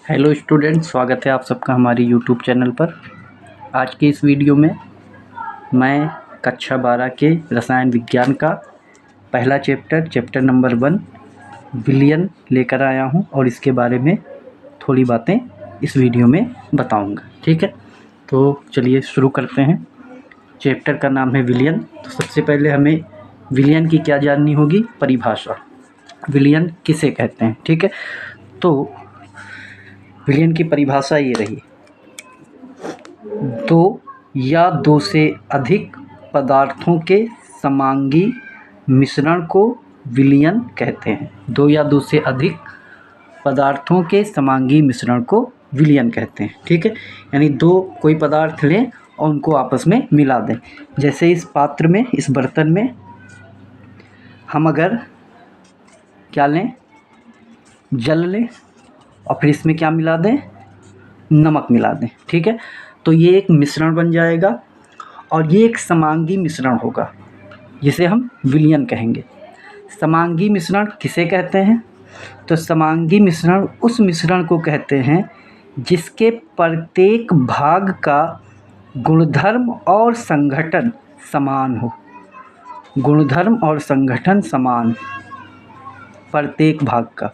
Hello student, स्वागत है आप सबका हमारी यूट्यूब चैनल पर। आज के इस वीडियो में मैं कक्षा 12 के रसायन विज्ञान का पहला चैप्टर नंबर 1 विलयन लेकर आया हूं और इसके बारे में थोड़ी बातें इस वीडियो में बताऊंगा। ठीक है, तो चलिए शुरू करते हैं। चैप्टर का नाम है विलयन। तो सबसे पहले हमें विलयन की क्या जाननी होगी, परिभाषा। विलयन किसे कहते हैं? ठीक है, तो विलयन की परिभाषा ये रही, दो या दो से अधिक पदार्थों के समांगी मिश्रण को विलयन कहते हैं। दो या दो से अधिक पदार्थों के समांगी मिश्रण को विलयन कहते हैं। ठीक है, यानी दो कोई पदार्थ लें और उनको आपस में मिला दें। जैसे इस पात्र में, इस बर्तन में हम अगर क्या लें, जल लें और फिर इसमें क्या मिला दें, नमक मिला दें। ठीक है, तो ये एक मिश्रण बन जाएगा और ये एक समांगी मिश्रण होगा जिसे हम विलयन कहेंगे। समांगी मिश्रण किसे कहते हैं? तो समांगी मिश्रण उस मिश्रण को कहते हैं जिसके प्रत्येक भाग का गुणधर्म और संघटन समान हो। गुणधर्म और संघटन समान, प्रत्येक भाग का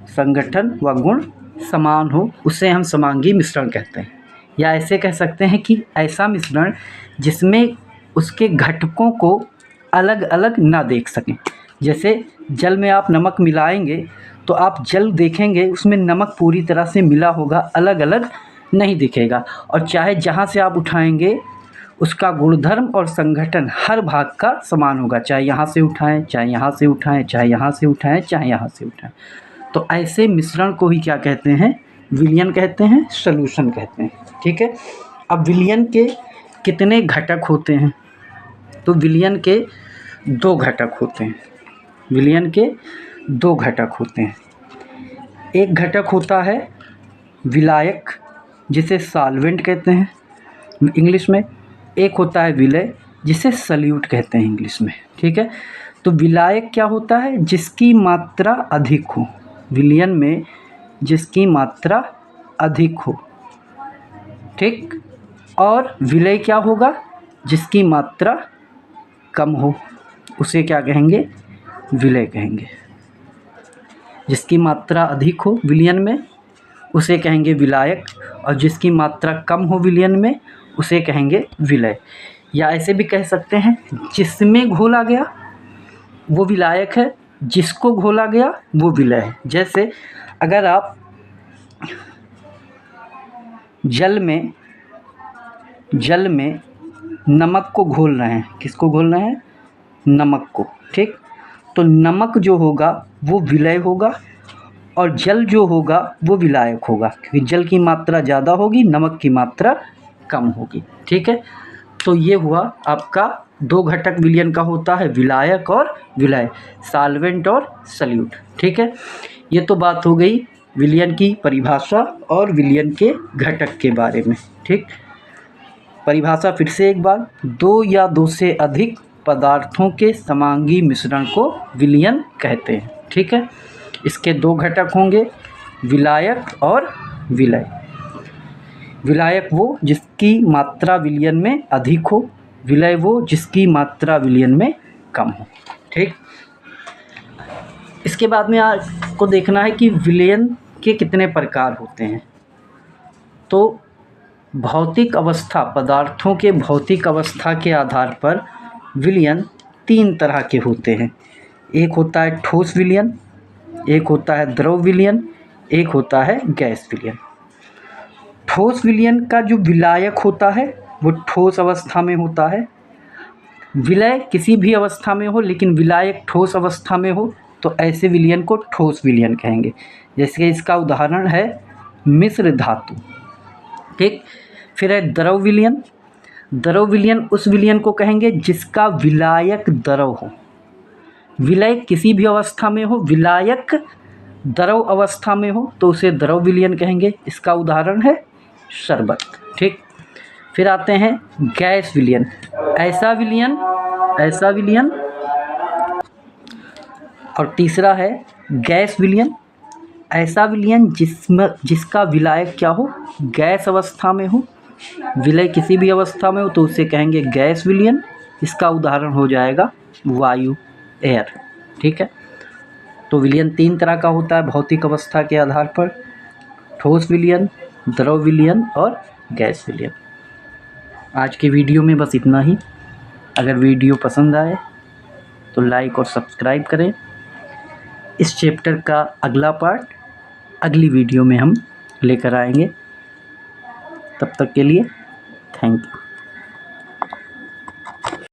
संगठन व गुण समान हो, उसे हम समांगी मिश्रण कहते हैं। या ऐसे कह सकते हैं कि ऐसा मिश्रण जिसमें उसके घटकों को अलग अलग ना देख सकें। जैसे जल में आप नमक मिलाएंगे तो आप जल देखेंगे उसमें नमक पूरी तरह से मिला होगा, अलग अलग नहीं दिखेगा। और चाहे जहाँ से आप उठाएंगे उसका गुणधर्म और संगठन हर भाग का समान होगा, चाहे यहाँ से उठाएं, चाहे यहाँ से उठाएं, चाहे यहाँ से उठाएं, चाहे यहाँ से उठाएं। तो ऐसे मिश्रण को ही क्या कहते हैं, विलयन कहते हैं, सॉल्यूशन कहते हैं। ठीक है, अब विलयन के कितने घटक होते हैं? तो विलयन के दो घटक होते हैं। विलयन के दो घटक होते हैं। एक घटक होता है विलायक, जिसे सॉल्वेंट कहते हैं इंग्लिश में। एक होता है विलय, जिसे सल्यूट कहते हैं इंग्लिश में। ठीक है, तो विलायक क्या होता है? जिसकी मात्रा अधिक हो। विलयन में जिसकी मात्रा अधिक हो। ठीक, और विलय क्या होगा? जिसकी मात्रा कम हो, उसे क्या कहेंगे? विलय कहेंगे। जिसकी मात्रा अधिक हो विलयन में उसे कहेंगे विलायक, और जिसकी मात्रा कम हो विलयन में उसे कहेंगे विलय। या ऐसे भी कह सकते हैं, जिसमें घोला गया वो विलायक है, जिसको घोला गया वो विलय है। जैसे अगर आप जल में नमक को घोल रहे हैं, किसको घोल रहे हैं? नमक को। ठीक, तो नमक जो होगा वो विलय होगा और जल जो होगा वो विलायक होगा, क्योंकि जल की मात्रा ज़्यादा होगी, नमक की मात्रा कम होगी। ठीक है, तो ये हुआ आपका दो घटक विलयन का होता है, विलायक और विलय, सॉल्वेंट और सल्यूट। ठीक है, ये तो बात हो गई विलयन की परिभाषा और विलयन के घटक के बारे में। ठीक, परिभाषा फिर से एक बार, दो या दो से अधिक पदार्थों के समांगी मिश्रण को विलयन कहते हैं। ठीक है, इसके दो घटक होंगे, विलायक और विलय। विलायक वो जिसकी मात्रा विलयन में अधिक हो, विलय वो जिसकी मात्रा विलयन में कम हो। ठीक, इसके बाद में आपको देखना है कि विलयन के कितने प्रकार होते हैं। तो भौतिक अवस्था, पदार्थों के भौतिक अवस्था के आधार पर विलयन तीन तरह के होते हैं। एक होता है ठोस विलयन, एक होता है द्रव विलयन, एक होता है गैस विलयन। ठोस विलयन का जो विलायक होता है वो ठोस अवस्था में होता है। विलय किसी भी अवस्था में हो, लेकिन विलायक ठोस अवस्था में हो, तो ऐसे विलयन को ठोस विलयन कहेंगे। जैसे इसका उदाहरण है मिश्र धातु। ठीक, फिर है द्रव विलयन। द्रव विलयन उस विलयन को कहेंगे जिसका विलायक द्रव हो। विलय किसी भी अवस्था में हो, विलायक द्रव अवस्था में हो, तो उसे द्रव विलयन कहेंगे। इसका उदाहरण है शरबत। ठीक, फिर आते हैं गैस विलयन। ऐसा विलयन और तीसरा है गैस विलयन ऐसा विलयन जिसका विलायक क्या हो, गैस अवस्था में हो। विलय किसी भी अवस्था में हो तो उसे कहेंगे गैस विलयन। इसका उदाहरण हो जाएगा वायु, एयर। ठीक है, तो विलयन 3 तरह का होता है भौतिक अवस्था के आधार पर: ठोस विलयन, द्रव विलयन और गैस विलयन। आज के वीडियो में बस इतना ही। अगर वीडियो पसंद आए तो लाइक और सब्सक्राइब करें। इस चैप्टर का अगला पार्ट अगली वीडियो में हम लेकर आएंगे। तब तक के लिए थैंक यू।